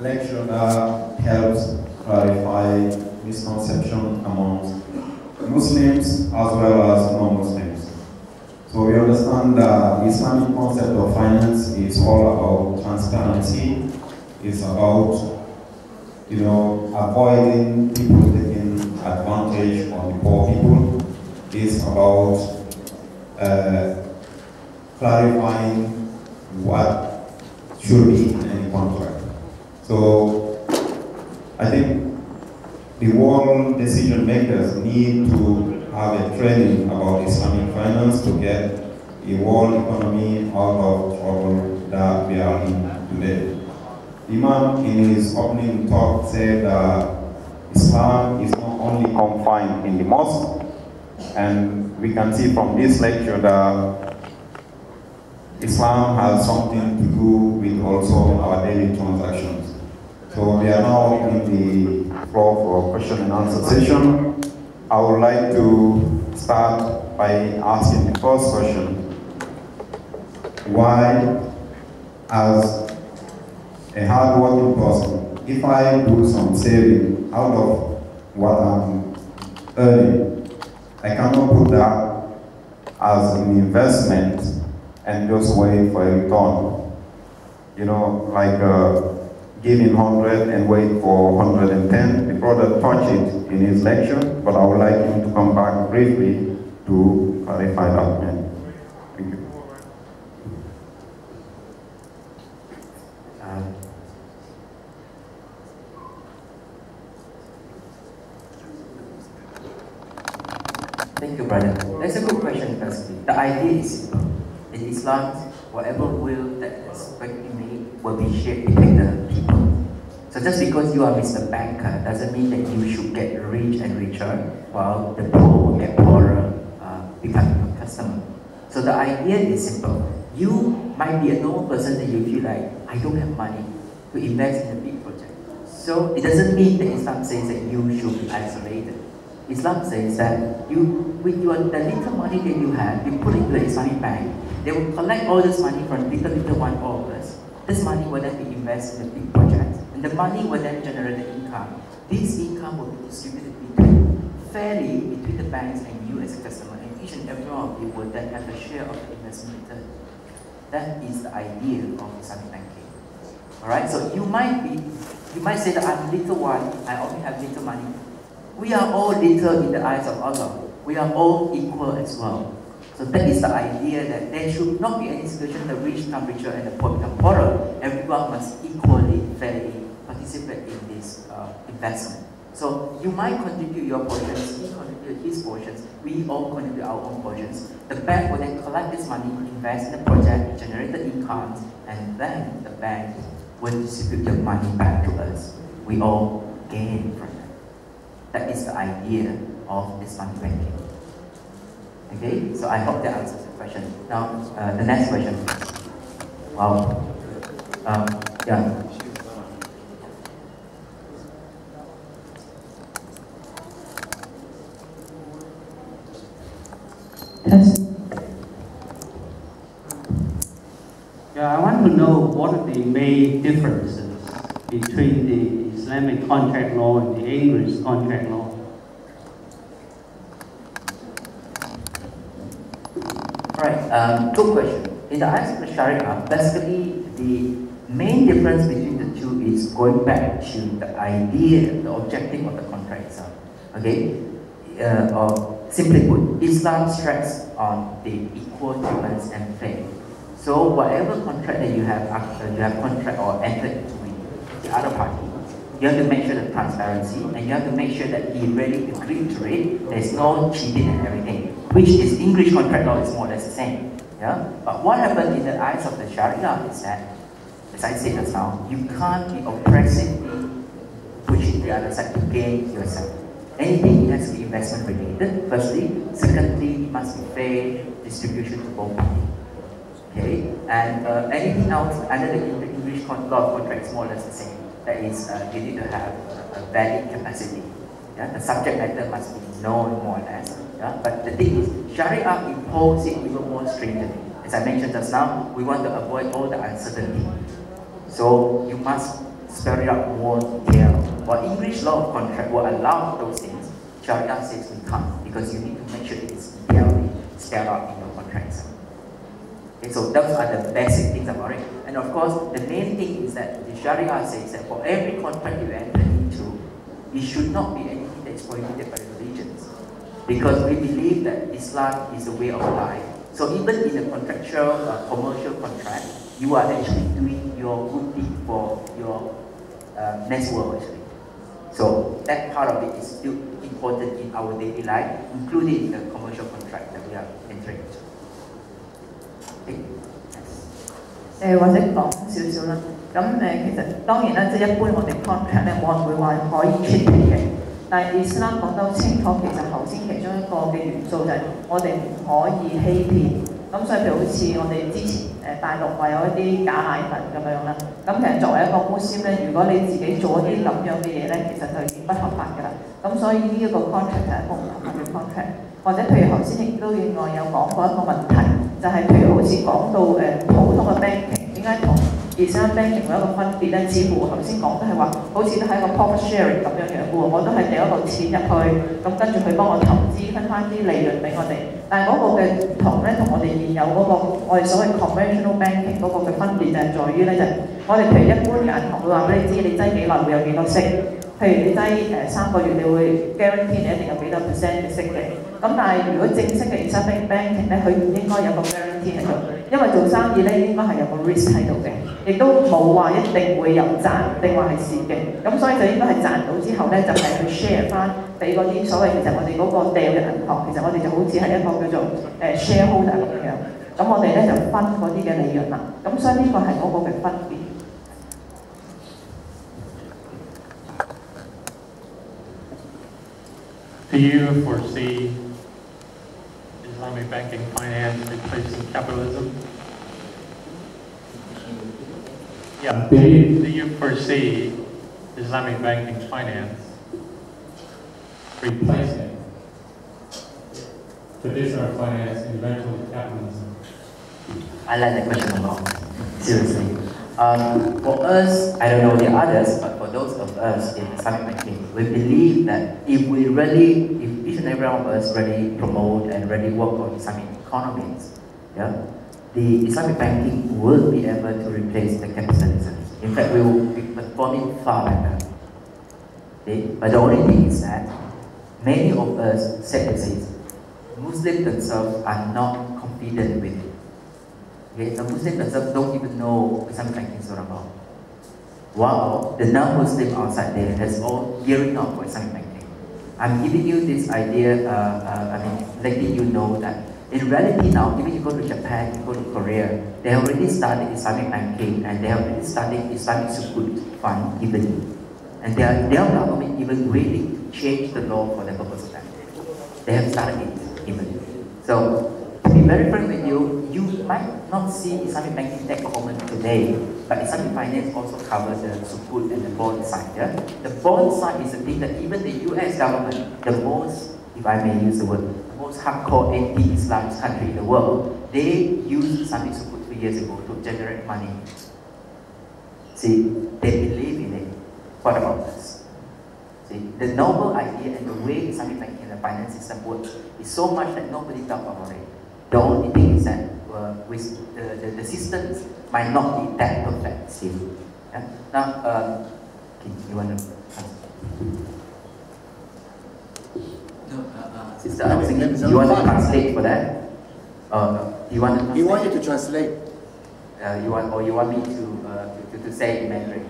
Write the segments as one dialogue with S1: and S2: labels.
S1: lecture that helps clarify misconception among Muslims as well as non-Muslims. So we understand that the Islamic concept of finance is all about transparency. It's about, avoiding people taking advantage of the poor people. It's about clarifying what should be in any contract. So I think the world decision makers need to have a training about Islamic finance to get the world economy out of trouble that we are in today. Imam in his opening talk said that Islam is not only confined in the mosque, and we can see from this lecture that Islam has something to do with also our daily transactions. So we are now in the floor for question and answer session. I would like to start by asking the first question. Why, as a hard-working person, if I do some saving out of what I'm earning, I cannot put that as an investment and just wait for a return? Like giving 100 and wait for 110. The brother touched it in his lecture, but I would like him to come back briefly to clarify that. Thank you.
S2: Thank you, brother. That's a good question, firstly. The idea is simple. In Islam, whatever will that is made will be shared between the people. So just because you are Mr. Banker doesn't mean that you should get rich and richer, while the poor will get poorer, becoming a customer. So the idea is simple. You might be a normal person that you feel like, I don't have money to invest in a big project. So it doesn't mean that Islam says that you should be isolated. Islam says that with the little money that you have, you put it into the Islamic bank. They will collect all this money from little one of us. This money will then be invested in a big project. And the money will then generate the income. This income will be distributed fairly between the banks and you as a customer. And each and every one of you will then have a share of the investment return. That is the idea of Islamic banking. Alright, so you might say that I'm little one, I only have little money. We are all little in the eyes of Allah. We are all equal as well. So that is the idea that there should not be any situation the rich become richer and the poor become poorer. Everyone must equally, fairly participate in this investment. So you might contribute your portions, he contribute his portions, we all contribute our own portions. The bank will then collect this money, invest in the project, generate the incomes, and then the bank will distribute the money back to us. We all gain from that. That is the idea of Islamic banking. Okay, so I hope that answers the question. Now, the next question. Wow. Yeah.
S3: Yes. Yeah, I want to know what are the main differences between the Islamic contract law and the English contract law.
S2: Alright, good question. In the eyes of the Sharia, basically the main difference between the two is going back to the idea, the objective of the contract itself. Okay? Or simply put, Islam stresses on the equal treatment and faith. So whatever contract that you have contract or entered into with the other party, you have to make sure the transparency, and you have to make sure that he really agreed to it. There's no cheating and everything, which is English contract law is more or less the same. Yeah? But what happens in the eyes of the Sharia is that, as I said just now, you can't be oppressively pushing the other side to gain yourself. Anything has to be investment related, firstly. Secondly, it must be fair distribution to both parties. Okay? And anything else under the English law of contract is more or less the same. That is, you need to have a valid capacity. Yeah? The subject matter must be known more or less. Yeah? But the thing is, Sharia imposes it even more stringently. As I mentioned just now, we want to avoid all the uncertainty. So you must spell it out more detail. While English law of contract will allow those things, Sharia says we can't, because you need to make sure it is clearly spelled out in your contracts. Okay, so those are the basic things about it. And of course, the main thing is that the Sharia says that for every contract you enter into, it should not be anything that is prohibited by the religions. Because we believe that Islam is a way of life. So even in a contractual, commercial contract, you are actually doing your good deed for your next world actually. So that part of it is still important in our daily life, including the commercial contract that we are entering into. Okay.
S4: 或者講少少啦，咁其實當然啦，即係一般我哋 contract 咧冇人會話可以 cheating 嘅，但係 Islam 講得好清楚，其實頭先其中一個嘅元素就係我哋唔可以欺騙。咁所以譬如好似我哋之前大陸話有一啲假奶粉咁樣啦，咁其實作為一個Muslim咧，如果你自己做一啲咁樣嘅嘢咧，其實就已經不合法㗎啦。咁所以呢一個 contract 係一個唔合法嘅 contract。或者譬如頭先亦都另外有講過一個問題，就係、譬如好似講到普通嘅 banking 點解同 Islam banking 有一個分別咧？似乎頭先講都係話，好似都係一個 profit sharing 咁樣嘅喎，我都係掉一個錢入去，咁跟住佢幫我投資分翻啲利潤俾我哋。但係嗰個嘅唔同咧，同我哋現有嗰、個我哋所謂 conventional banking 嗰個嘅分別就係在於咧，就係、我哋譬如一般嘅銀行會話俾你知，你擠幾耐會有幾多息。譬如你擠3個月，你會 guarantee 你一定有幾多% 嘅息嘅。咁但係如果正式嘅 Islamic banking 咧，佢唔應該有個 guarantee 喺度，因為做生意咧應該係有個 risk 喺度嘅，亦都冇話一定會有賺定話係蝕嘅。咁所以就應該係賺到之後咧，就係、去 share 翻俾嗰啲所謂其實我哋嗰個掉嘅銀行，其實我哋就好似係一個叫做shareholder 咁樣。咁我哋咧就分嗰啲嘅利潤啦。咁所以呢個係嗰個嘅分別。
S5: Do you foresee Islamic banking finance replacing capitalism? Yeah. Do you foresee Islamic banking finance replacing traditional finance and eventually capitalism?
S2: I like that question a lot. Seriously. For us, I don't know the others, but for those of us in Islamic banking, we believe that if each and every one of us really promote and really work on Islamic economies, yeah, the Islamic banking will be able to replace the capitalism. In fact, we will be performing far better. Okay? But the only thing is that many of us said this, Muslims themselves are not confident with it. Okay, the Muslims themselves don't even know what Islamic banking is all about. Wow, the non-Muslim outside there has all gearing up for Islamic banking. I'm giving you this idea, letting you know that in reality now, even you go to Japan, you go to Korea, they have already started Islamic banking and they have already started Islamic Sukuk fund even. And their government even willing to change the law for the purpose of that. They have started it even. So, to be very frank with you, you might not see Islamic banking that common today, but Islamic finance also covers the sukuk and the bond side. Yeah? The bond side is the thing that even the US government, the most, if I may use the word, the most hardcore anti-Islam country in the world, they used Islamic sukuk 3 years ago to generate money. See, they believe in it. What about us? See, the noble idea and the way Islamic banking and the finance system works is so much that nobody talks about it. The only thing is that with the systems might not be that perfect still. Yeah? Now, you want to Sister, I'm thinking, you want to translate for that? You want to translate?
S6: He wanted to translate.
S2: You want me to say it in Mandarin?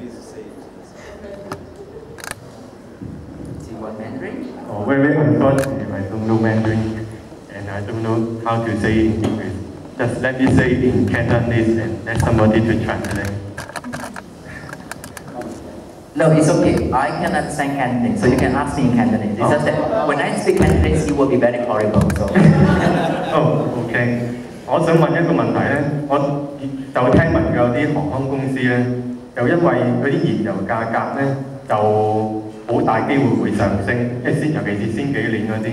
S2: Do you want Mandarin?
S5: Oh, very unfortunately, I don't know Mandarin. And I don't know how to say it in English. Just let me say it in Cantonese and let somebody to translate.
S2: No, it's okay. I can understand Cantonese, so you can ask me in Cantonese. It's just that when I speak Cantonese, it will be very horrible. So.
S5: Oh, okay. 我想問一個問題咧，我就聽聞有啲航空公司咧，就因為嗰啲燃油價格咧，就好大機會會上升，尤其是先幾年嗰啲，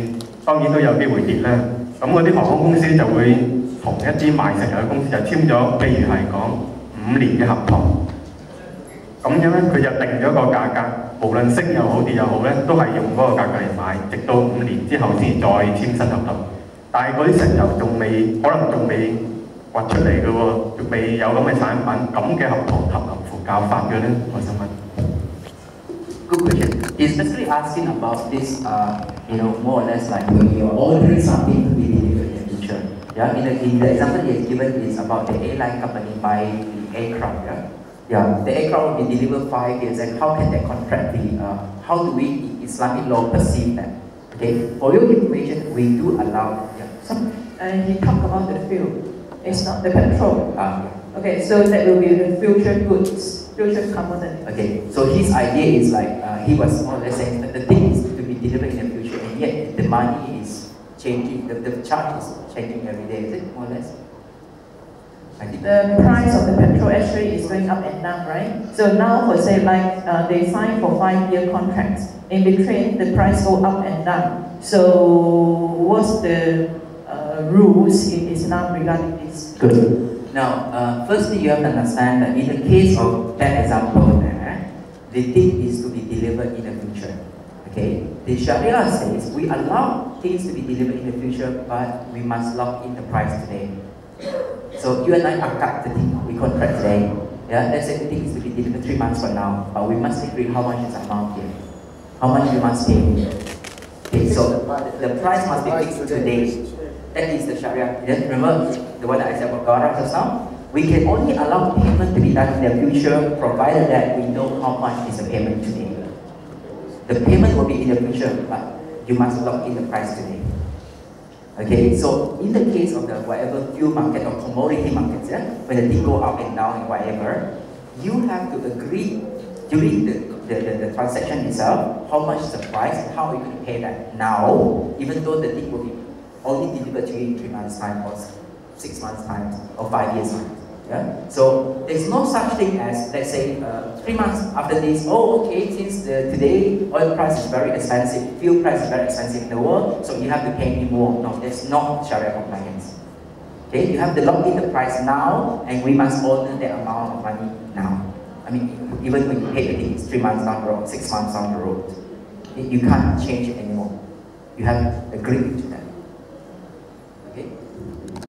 S5: 當然都有機會跌啦。咁嗰啲航空公司就會同一啲賣石油嘅公司就簽咗，譬如係講5年嘅合同。咁樣咧佢就定咗個價格，無論升又好跌又好咧，都係用嗰個價格嚟買，直到5年之後先再簽新合同。但係嗰啲石油仲未，可能仲未掘出嚟嘅喎，仲未有咁嘅產品，咁嘅合同合唔合乎教法嘅咧？我想問。
S2: Good question. He's basically asking about this, more or less like when you're ordering something to be delivered in the future. Yeah, in the example he has given is about the airline company buying the aircraft. Yeah, the aircraft will be delivered 5 years, and how can that contract be? How do we, Islamic law, perceive that? Okay, for your information, we do allow. Yeah, some.
S4: He talked about the fuel. It's not the petrol. Okay, so that will be the future goods, future commodity.
S2: Okay, so his idea is like he was more or less saying that the thing is to be delivered in the future, and yet the money is changing. The charge is changing every day. Is it more or less? I think
S4: the price of the petrol actually is going up and down, right? So now, for say, like they sign for 5-year contracts. In between, the price go up and down. So, what's the rules in Islam regarding this?
S2: Good. Now, firstly, you have to understand that in the case of that example, the thing is to be delivered in the future. Okay, the Sharia says we allow things to be delivered in the future, but we must lock in the price today. So you and I akad the thing, we contract today. Yeah, let's say the thing is to be delivered 3 months from now, but we must agree how much is the amount here, how much we must pay. Okay, so the price must be fixed today. That is the Sharia. Remember the one that I said about Gara just now? We can only allow payment to be done in the future, provided that we know how much is the payment today. The payment will be in the future, but you must lock in the price today. Okay, so in the case of the whatever fuel market or commodity markets, when the thing go up and down and whatever, you have to agree during the transaction itself how much is the price and how are you going to pay that now, even though the thing will be only delivered to you in 3 months' time or 6 months' time or 5 years' time. Yeah? So there's no such thing as, let's say, 3 months after this, since today oil price is very expensive, fuel price is very expensive in the world, so you have to pay me more. No, that's not Sharia compliance. Okay, you have to lock in the price now, and we must honor that amount of money now. I mean, even when you pay the thing, it's 3 months down the road, 6 months down the road, you can't change it anymore. You have agreed to that.